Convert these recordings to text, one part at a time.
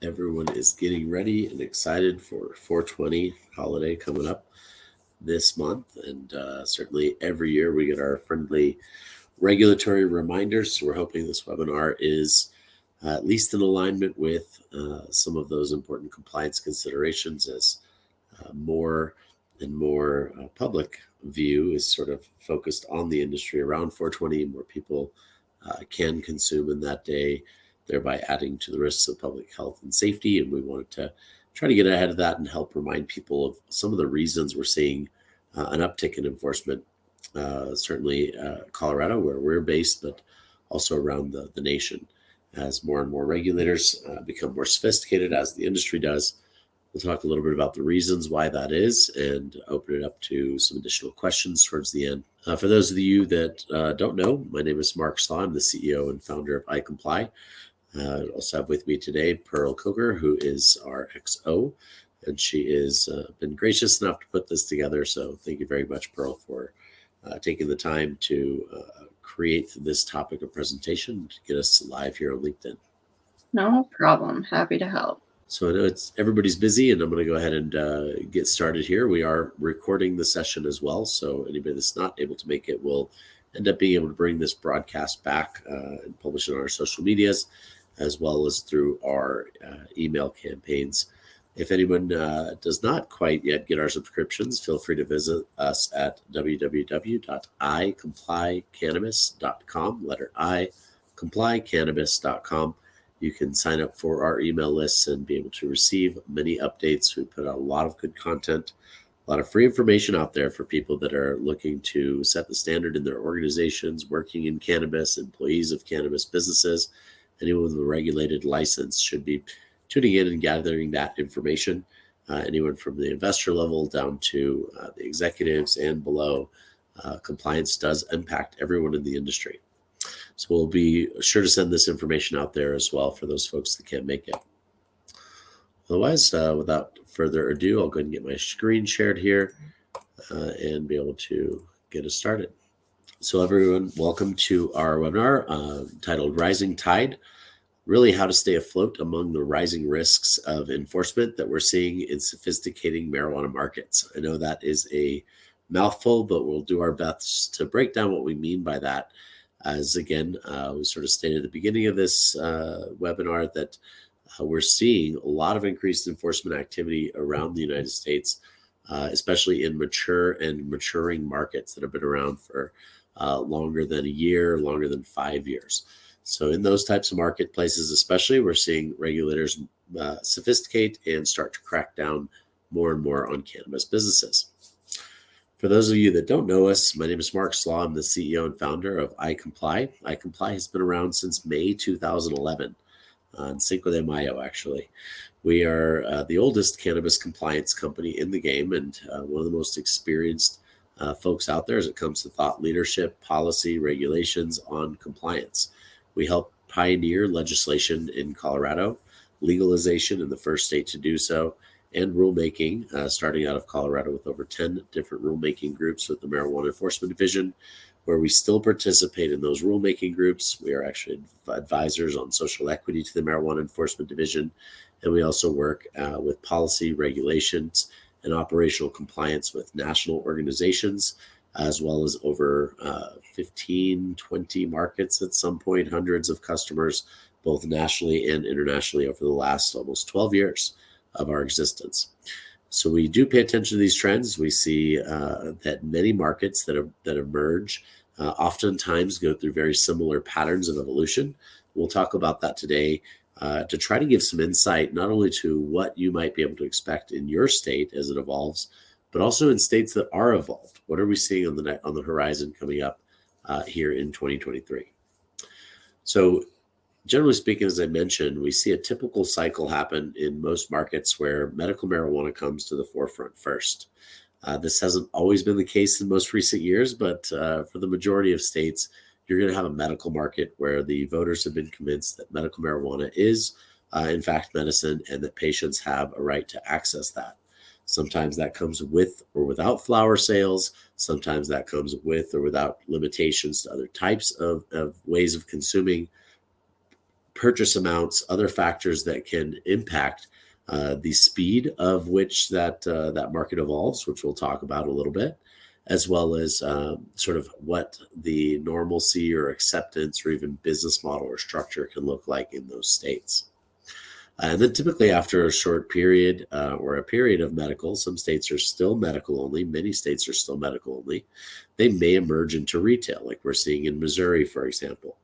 Everyone is getting ready and excited for 420 holiday coming up this month. And certainly every year we get our friendly regulatory reminders. So we're hoping this webinar is at least in alignment with some of those important compliance considerations as more and more public view is sort of focused on the industry around 420. More people can consume in that day, thereby adding to the risks of public health and safety. And we wanted to try to get ahead of that and help remind people of some of the reasons we're seeing an uptick in enforcement, certainly Colorado, where we're based, but also around the nation as more and more regulators become more sophisticated, as the industry does. We'll talk a little bit about the reasons why that is and open it up to some additional questions towards the end. For those of you that don't know, my name is Mark Slaw. I'm the CEO and founder of iComply. I also have with me today Pearl Coker, who is our XO, and she has been gracious enough to put this together. So thank you very much, Pearl, for taking the time to create this topic of presentation to get us live here on LinkedIn. No problem. Happy to help. So I know everybody's busy, and I'm going to go ahead and get started here. We are recording the session as well, so anybody that's not able to make it will end up being able to bring this broadcast back and publish it on our social medias, as well as through our email campaigns. If anyone does not quite yet get our subscriptions, feel free to visit us at www.icomplycannabis.com, letter I, complycannabis.com. You can sign up for our email lists and be able to receive many updates. We put out a lot of good content, a lot of free information out there for people that are looking to set the standard in their organizations, working in cannabis, employees of cannabis businesses. Anyone with a regulated license should be tuning in and gathering that information. Anyone from the investor level down to the executives and below, compliance does impact everyone in the industry. So we'll be sure to send this information out there as well for those folks that can't make it. Otherwise, without further ado, I'll go ahead and get my screen shared here and be able to get us started. So everyone, welcome to our webinar titled Rising Tide, really how to stay afloat among the rising risks of enforcement that we're seeing in sophisticating marijuana markets. I know that is a mouthful, but we'll do our best to break down what we mean by that. As again, we sort of stated at the beginning of this webinar that we're seeing a lot of increased enforcement activity around the United States, especially in mature and maturing markets that have been around for longer than a year, longer than 5 years. So in those types of marketplaces, especially, we're seeing regulators sophisticate and start to crack down more and more on cannabis businesses. For those of you that don't know us, my name is Mark Slaw. I'm the CEO and founder of iComply. iComply has been around since May 2011, on Cinco de Mayo, actually. We are the oldest cannabis compliance company in the game and one of the most experienced folks out there as it comes to thought leadership, policy, regulations on compliance. We help pioneer legislation in Colorado, legalization in the first state to do so, and rulemaking, starting out of Colorado with over 10 different rulemaking groups with the Marijuana Enforcement Division, where we still participate in those rulemaking groups. We are actually advisors on social equity to the Marijuana Enforcement Division, and we also work with policy, regulations, and operational compliance with national organizations, as well as over 15, 20 markets at some point, hundreds of customers, both nationally and internationally over the last almost 12 years of our existence. So we do pay attention to these trends. We see that many markets that emerge oftentimes go through very similar patterns of evolution. We'll talk about that today to try to give some insight not only to what you might be able to expect in your state as it evolves, but also in states that are evolved. What are we seeing on the horizon coming up here in 2023? So generally speaking, as I mentioned, we see a typical cycle happen in most markets where medical marijuana comes to the forefront first. This hasn't always been the case in most recent years, but for the majority of states, you're going to have a medical market where the voters have been convinced that medical marijuana is, in fact, medicine and that patients have a right to access that. Sometimes that comes with or without flower sales. Sometimes that comes with or without limitations to other types of ways of consuming. purchase amounts, other factors that can impact the speed of which that market evolves, which we'll talk about a little bit, as well as sort of what the normalcy or acceptance or even business model or structure can look like in those states. And then typically after a short period or a period of medical, some states are still medical only, many states are still medical only, they may emerge into retail, like we're seeing in Missouri, for example,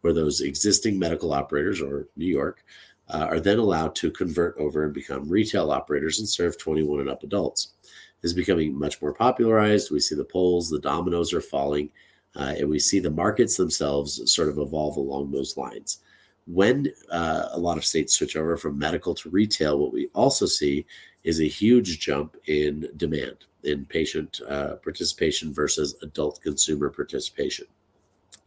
where those existing medical operators, or New York, are then allowed to convert over and become retail operators and serve 21 and up adults. This is becoming much more popularized. We see the polls, the dominoes are falling, and we see the markets themselves sort of evolve along those lines. When a lot of states switch over from medical to retail, what we also see is a huge jump in demand in patient participation versus adult consumer participation.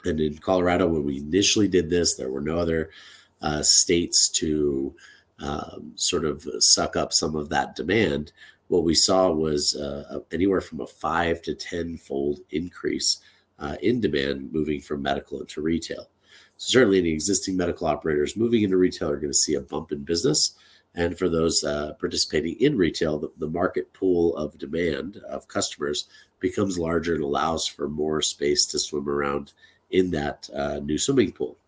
And in Colorado, when we initially did this, there were no other states to sort of suck up some of that demand. What we saw was anywhere from a 5 to 10-fold increase in demand moving from medical into retail. So certainly the existing medical operators moving into retail are going to see a bump in business. And for those participating in retail, the market pool of demand of customers becomes larger and allows for more space to swim around in that new swimming pool.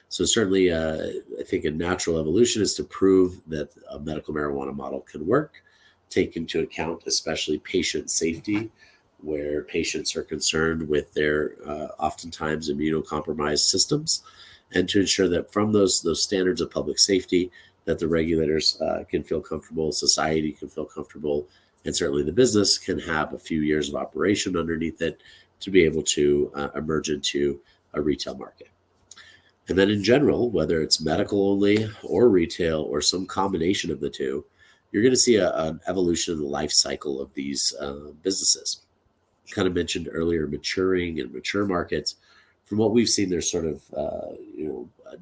So certainly, I think a natural evolution is to prove that a medical marijuana model can work, take into account especially patient safety, where patients are concerned with their oftentimes immunocompromised systems, and to ensure that from those standards of public safety, that the regulators can feel comfortable, society can feel comfortable, and certainly the business can have a few years of operation underneath it to be able to emerge into a retail market. And then in general, whether it's medical only or retail or some combination of the two, you're going to see an evolution in the life cycle of these businesses. Kind of mentioned earlier, maturing and mature markets. From what we've seen, there's sort of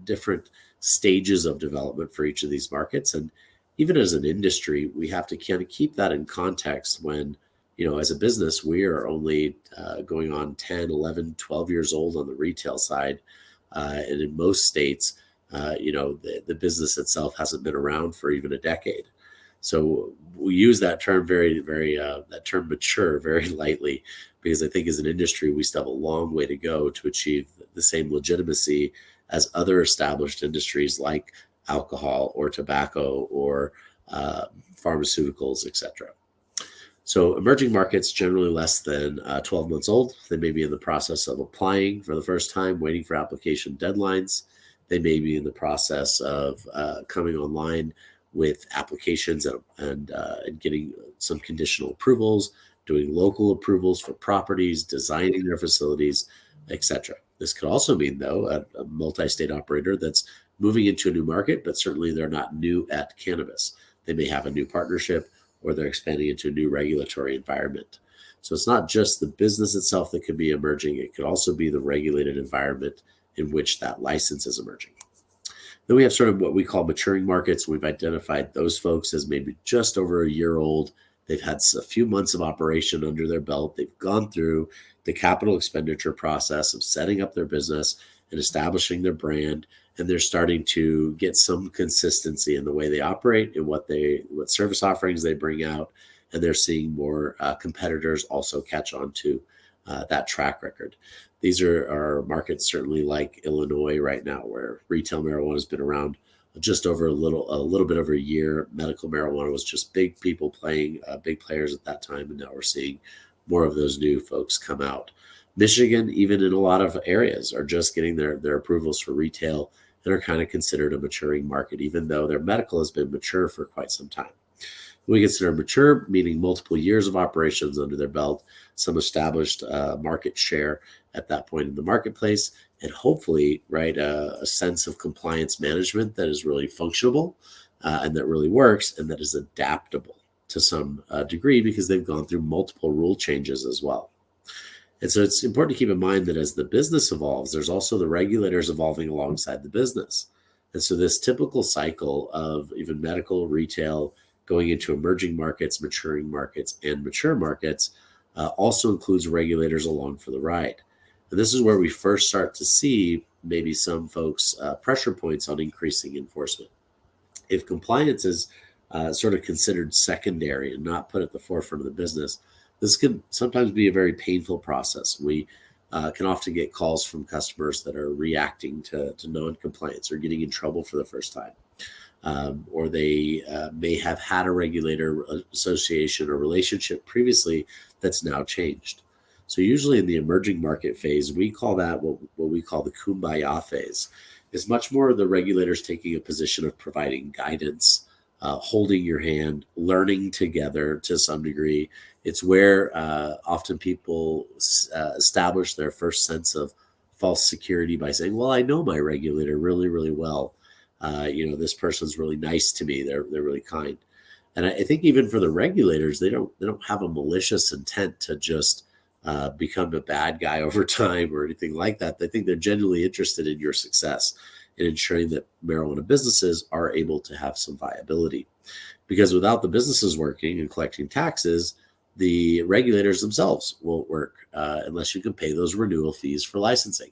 different stages of development for each of these markets. And even as an industry, we have to kind of keep that in context when, as a business, we are only going on 10, 11, 12 years old on the retail side. And in most states, the business itself hasn't been around for even a decade. So we use that term that term mature very lightly, because I think as an industry, we still have a long way to go to achieve the same legitimacy as other established industries like alcohol or tobacco or pharmaceuticals, etc. So emerging markets, generally less than 12 months old. They may be in the process of applying for the first time, waiting for application deadlines. They may be in the process of coming online with applications and getting some conditional approvals, doing local approvals for properties, designing their facilities, etc. This could also mean, though, a multi-state operator that's moving into a new market, but certainly they're not new at cannabis. They may have a new partnership, or they're expanding into a new regulatory environment. So it's not just the business itself that could be emerging. It could also be the regulated environment in which that license is emerging. Then we have sort of what we call maturing markets. We've identified those folks as maybe just over a year old. They've had a few months of operation under their belt. They've gone through the capital expenditure process of setting up their business and establishing their brand, and they're starting to get some consistency in the way they operate and what service offerings they bring out, and they're seeing more competitors also catch on to that track record. These are markets certainly like Illinois right now, where retail marijuana has been around just over a little bit over a year. Medical marijuana was just big people playing, big players at that time, and now we're seeing more of those new folks come out. Michigan, even in a lot of areas, are just getting their approvals for retail and are kind of considered a maturing market, even though their medical has been mature for quite some time. We consider mature, meaning multiple years of operations under their belt, some established market share at that point in the marketplace, and hopefully, a sense of compliance management that is really functional and that really works and that is adaptable to some degree, because they've gone through multiple rule changes as well. And so it's important to keep in mind that as the business evolves, there's also the regulators evolving alongside the business. And so this typical cycle of even medical, retail, going into emerging markets, maturing markets, and mature markets also includes regulators along for the ride. And this is where we first start to see maybe some folks' pressure points on increasing enforcement. If compliance is sort of considered secondary and not put at the forefront of the business, this can sometimes be a very painful process. We can often get calls from customers that are reacting to non-compliance or getting in trouble for the first time. Or they may have had a regulator association or relationship previously that's now changed. So usually in the emerging market phase, we call that what we call the kumbaya phase. Is much more the regulators taking a position of providing guidance, holding your hand, learning together to some degree. It's where often people establish their first sense of false security by saying, well, I know my regulator really, really well. This person's really nice to me. They're really kind. And I think even for the regulators, they don't have a malicious intent to just become a bad guy over time or anything like that. They think they're genuinely interested in your success in ensuring that marijuana businesses are able to have some viability. Because without the businesses working and collecting taxes, the regulators themselves won't work unless you can pay those renewal fees for licensing.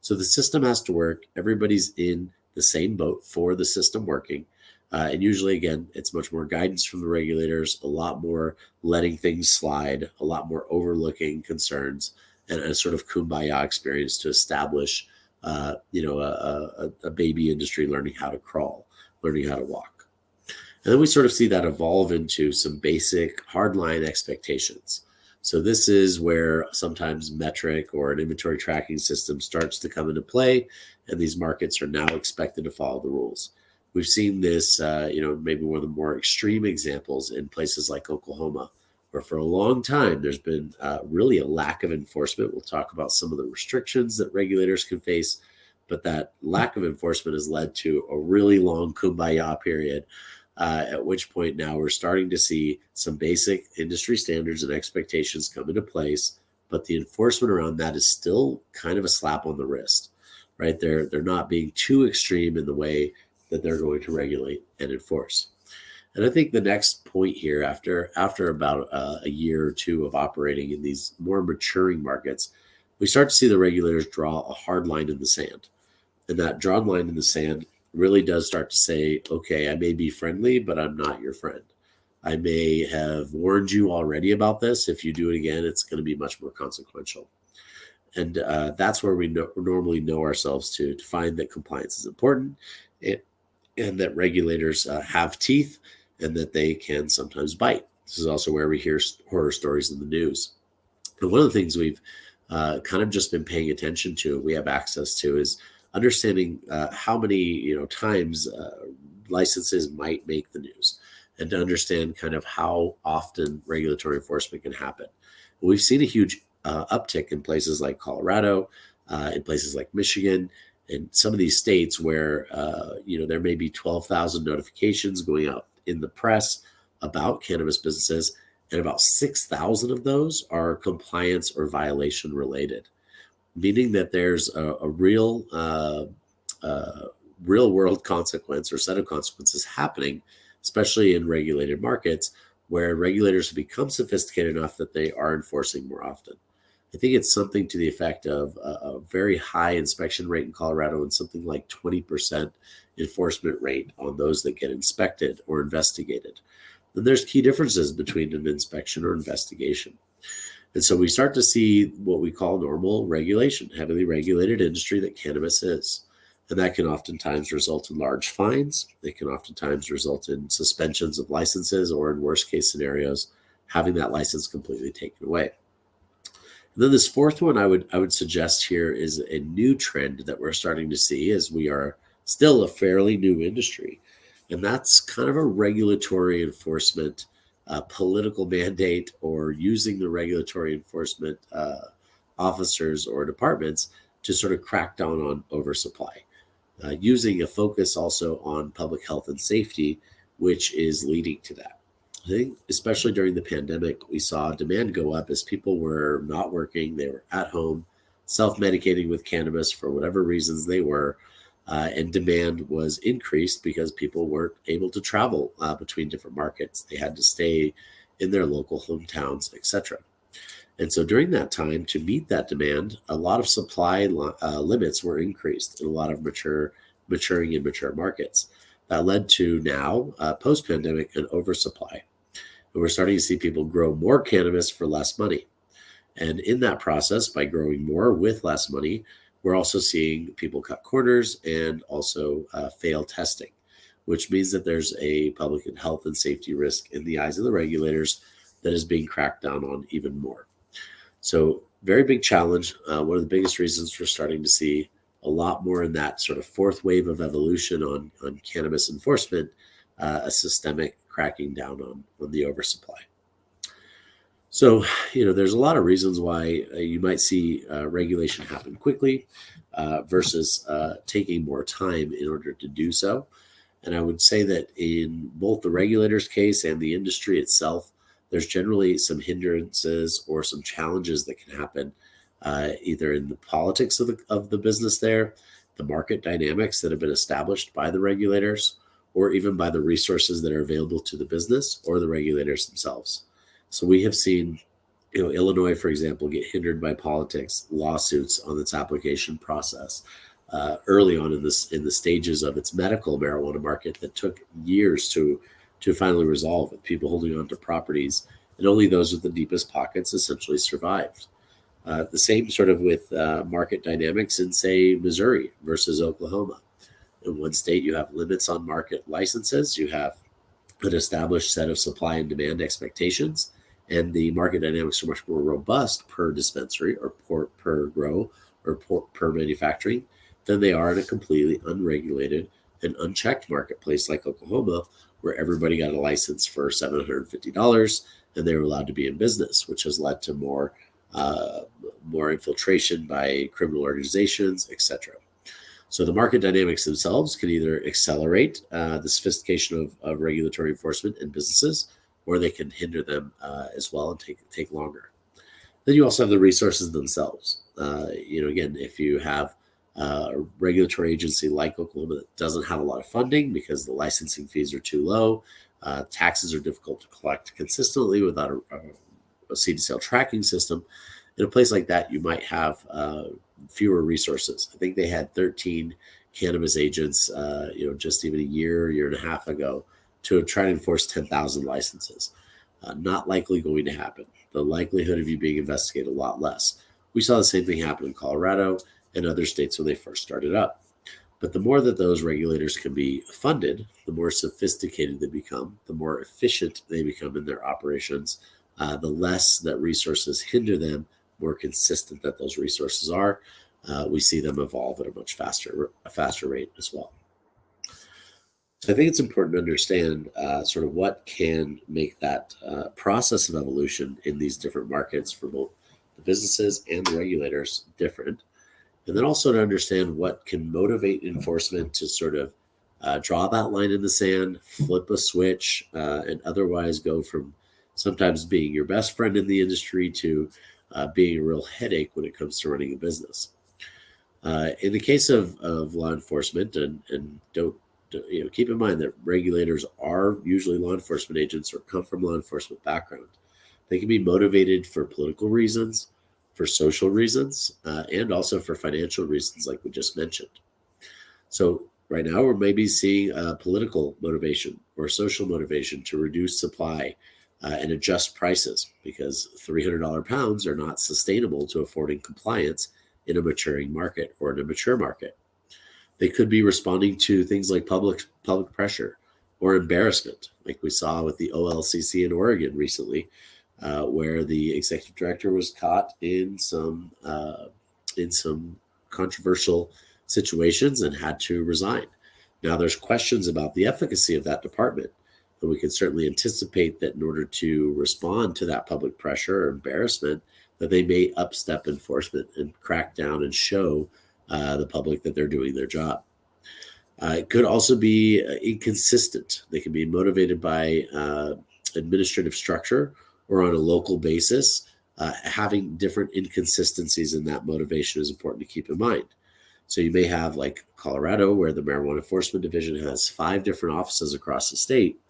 So the system has to work. Everybody's in the same boat for the system working. And usually, again, it's much more guidance from the regulators, a lot more letting things slide, a lot more overlooking concerns, and a sort of kumbaya experience to establish, a baby industry learning how to crawl, learning how to walk. And then we sort of see that evolve into some basic hardline expectations. So this is where sometimes metric or an inventory tracking system starts to come into play, and these markets are now expected to follow the rules. We've seen this, maybe one of the more extreme examples in places like Oklahoma, where for a long time there's been really a lack of enforcement. We'll talk about some of the restrictions that regulators can face, but that lack of enforcement has led to a really long kumbaya period, at which point now we're starting to see some basic industry standards and expectations come into place, but the enforcement around that is still kind of a slap on the wrist, right? They're not being too extreme in the way that they're going to regulate and enforce. And I think the next point here, after about a year or two of operating in these more maturing markets, we start to see the regulators draw a hard line in the sand. And that drawn line in the sand really does start to say, okay, I may be friendly, but I'm not your friend. I may have warned you already about this. If you do it again, it's going to be much more consequential. And that's where we normally know ourselves to find that compliance is important and that regulators have teeth and that they can sometimes bite. This is also where we hear horror stories in the news. And one of the things we've kind of just been paying attention to, we have access to, is understanding how many times licenses might make the news, and to understand kind of how often regulatory enforcement can happen. We've seen a huge uptick in places like Colorado, in places like Michigan, and some of these states where there may be 12,000 notifications going out in the press about cannabis businesses, and about 6,000 of those are compliance or violation related, meaning that there's a real world consequence or set of consequences happening, especially in regulated markets where regulators have become sophisticated enough that they are enforcing more often. I think it's something to the effect of a very high inspection rate in Colorado and something like 20% enforcement rate on those that get inspected or investigated. And there's key differences between an inspection or investigation. And so we start to see what we call normal regulation, heavily regulated industry that cannabis is. And that can oftentimes result in large fines. It can oftentimes result in suspensions of licenses, or in worst case scenarios, having that license completely taken away. And then this fourth one I would suggest here is a new trend that we're starting to see, as we are still a fairly new industry. And that's kind of a regulatory enforcement political mandate, or using the regulatory enforcement officers or departments to sort of crack down on oversupply, using a focus also on public health and safety, which is leading to that. I think especially during the pandemic, we saw demand go up as people were not working. They were at home, self-medicating with cannabis for whatever reasons they were, and demand was increased because people weren't able to travel between different markets. They had to stay in their local hometowns, etc. And so during that time, to meet that demand, a lot of supply limits were increased in a lot of maturing and mature markets. That led to now, post-pandemic, an oversupply. And we're starting to see people grow more cannabis for less money. And in that process, by growing more with less money, we're also seeing people cut corners and also fail testing, which means that there's a public and health and safety risk in the eyes of the regulators that is being cracked down on even more. So, very big challenge. One of the biggest reasons we're starting to see a lot more in that sort of fourth wave of evolution on cannabis enforcement, a systemic cracking down on the oversupply. So, there's a lot of reasons why you might see regulation happen quickly versus taking more time in order to do so. And I would say that in both the regulator's case and the industry itself, there's generally some hindrances or some challenges that can happen either in the politics of the business there, the market dynamics that have been established by the regulators, or even by the resources that are available to the business or the regulators themselves. So we have seen, Illinois, for example, get hindered by politics, lawsuits on its application process early on in the stages of its medical marijuana market that took years to finally resolve, with people holding on to properties, and only those with the deepest pockets essentially survived. The same sort of with market dynamics in, say, Missouri versus Oklahoma. In one state, you have limits on market licenses. You have an established set of supply and demand expectations, and the market dynamics are much more robust per dispensary or per grow or per manufacturing than they are in a completely unregulated and unchecked marketplace like Oklahoma, where everybody got a license for $750 and they were allowed to be in business, which has led to more infiltration by criminal organizations, etc. So the market dynamics themselves can either accelerate the sophistication of regulatory enforcement in businesses, or they can hinder them as well and take longer. Then you also have the resources themselves. Again, if you have a regulatory agency like Oklahoma that doesn't have a lot of funding because the licensing fees are too low, taxes are difficult to collect consistently without a seed to sale tracking system. In a place like that, you might have fewer resources. I think they had 13 cannabis agents, just even a year and a half ago to try to enforce 10,000 licenses. Not likely going to happen. The likelihood of you being investigated a lot less. We saw the same thing happen in Colorado and other states when they first started up. But the more that those regulators can be funded, the more sophisticated they become, the more efficient they become in their operations, the less that resources hinder them, more consistent that those resources are. We see them evolve at a much faster rate as well. So I think it's important to understand sort of what can make that process of evolution in these different markets for both the businesses and the regulators different. And then also to understand what can motivate enforcement to sort of draw that line in the sand, flip a switch, and otherwise go from sometimes being your best friend in the industry to being a real headache when it comes to running a business. In the case of law enforcement, and don't keep in mind that regulators are usually law enforcement agents or come from law enforcement background. They can be motivated for political reasons, for social reasons, and also for financial reasons, like we just mentioned. So right now, we're maybe seeing political motivation or social motivation to reduce supply and adjust prices because $300 pounds are not sustainable to affording compliance in a maturing market or in a mature market. They could be responding to things like public pressure or embarrassment, like we saw with the OLCC in Oregon recently, where the executive director was caught in some controversial situations and had to resign. Now there's questions about the efficacy of that department, and we can certainly anticipate that in order to respond to that public pressure or embarrassment, that they may upstep enforcement and crack down and show the public that they're doing their job. It could also be inconsistent. They can be motivated by administrative structure or on a local basis. Having different inconsistencies in that motivation is important to keep in mind. So you may have, like Colorado, where the Marijuana Enforcement Division has 5 different offices across the state,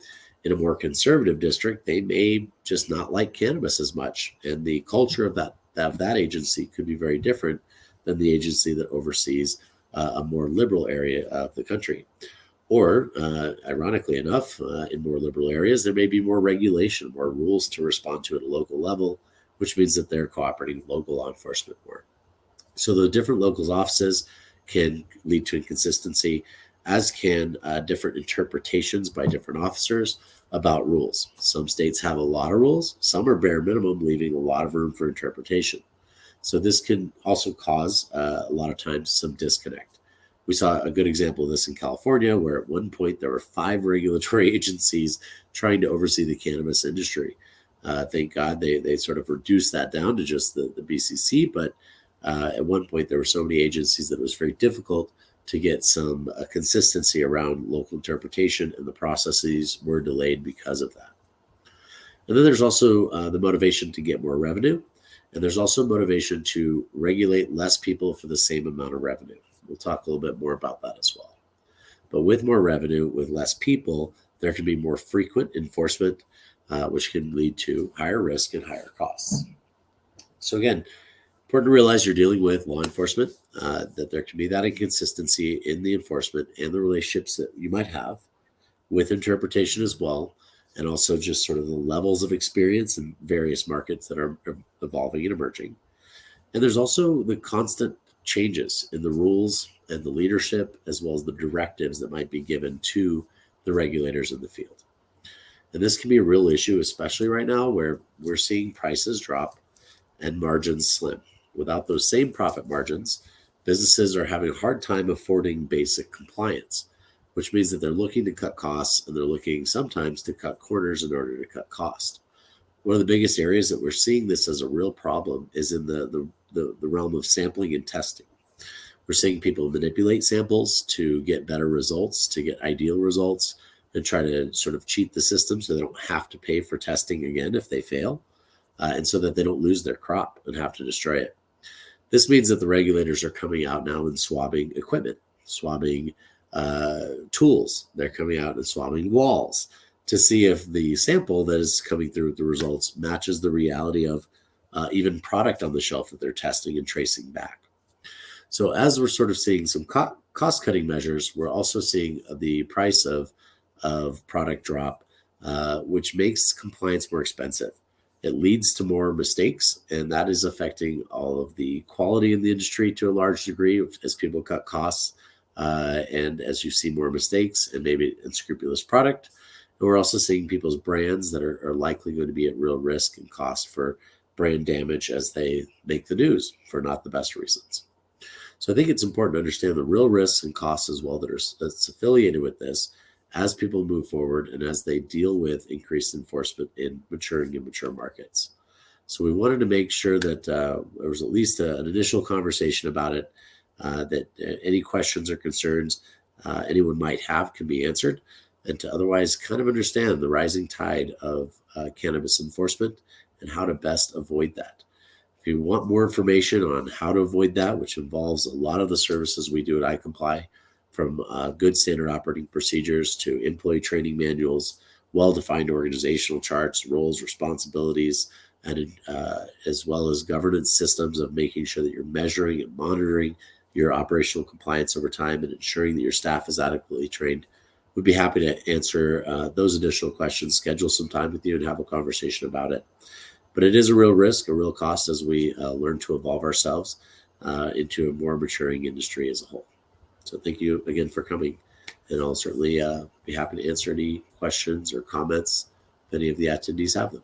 In a more conservative district, they may just not like cannabis as much, and the culture of that agency could be very different than the agency that oversees a more liberal area of the country. Or, ironically enough, in more liberal areas, there may be more regulation, more rules to respond to at a local level, which means that they're cooperating with local law enforcement more. So the different locals' offices can lead to inconsistency, as can different interpretations by different officers about rules. Some states have a lot of rules, some are bare minimum, leaving a lot of room for interpretation. So this can also cause a lot of times some disconnect. We saw a good example of this in California, where at one point there were 5 regulatory agencies trying to oversee the cannabis industry. Thank God they sort of reduced that down to just the BCC, but at one point there were so many agencies that it was very difficult to get some consistency around local interpretation, and the processes were delayed because of that. And then there's also the motivation to get more revenue, and there's also motivation to regulate less people for the same amount of revenue. We'll talk a little bit more about that as well. But with more revenue, with less people, there can be more frequent enforcement, which can lead to higher risk and higher costs. So again, important to realize you're dealing with law enforcement, that there can be that inconsistency in the enforcement and the relationships that you might have with interpretation as well, and also just sort of the levels of experience in various markets that are evolving and emerging. And there's also the constant changes in the rules and the leadership, as well as the directives that might be given to the regulators in the field. And this can be a real issue, especially right now where we're seeing prices drop and margins slim. Without those same profit margins, businesses are having a hard time affording basic compliance, which means that they're looking to cut costs, and they're looking sometimes to cut corners in order to cut cost. One of the biggest areas that we're seeing this as a real problem is in the realm of sampling and testing. We're seeing people manipulate samples to get better results, to get ideal results, and try to sort of cheat the system so they don't have to pay for testing again if they fail, and so that they don't lose their crop and have to destroy it. This means that the regulators are coming out now and swabbing equipment, swabbing tools. They're coming out and swabbing walls to see if the sample that is coming through with the results matches the reality of even product on the shelf that they're testing and tracing back. So as we're sort of seeing some cost-cutting measures, we're also seeing the price of product drop, which makes compliance more expensive. It leads to more mistakes, and that is affecting all of the quality in the industry to a large degree as people cut costs, and as you see more mistakes and maybe unscrupulous product. And we're also seeing people's brands that are likely going to be at real risk and cost for brand damage as they make the news for not the best reasons. So I think it's important to understand the real risks and costs as well that's affiliated with this as people move forward and as they deal with increased enforcement in maturing and mature markets. So we wanted to make sure that there was at least an initial conversation about it, that any questions or concerns anyone might have can be answered, and to otherwise kind of understand the rising tide of cannabis enforcement and how to best avoid that. If you want more information on how to avoid that, which involves a lot of the services we do at iComply, from good standard operating procedures to employee training manuals, well-defined organizational charts, roles, responsibilities, and as well as governance systems of making sure that you're measuring and monitoring your operational compliance over time and ensuring that your staff is adequately trained. We'd be happy to answer those additional questions, schedule some time with you, and have a conversation about it. But it is a real risk, a real cost as we learn to evolve ourselves into a more maturing industry as a whole. So thank you again for coming, and I'll certainly be happy to answer any questions or comments if any of the attendees have them.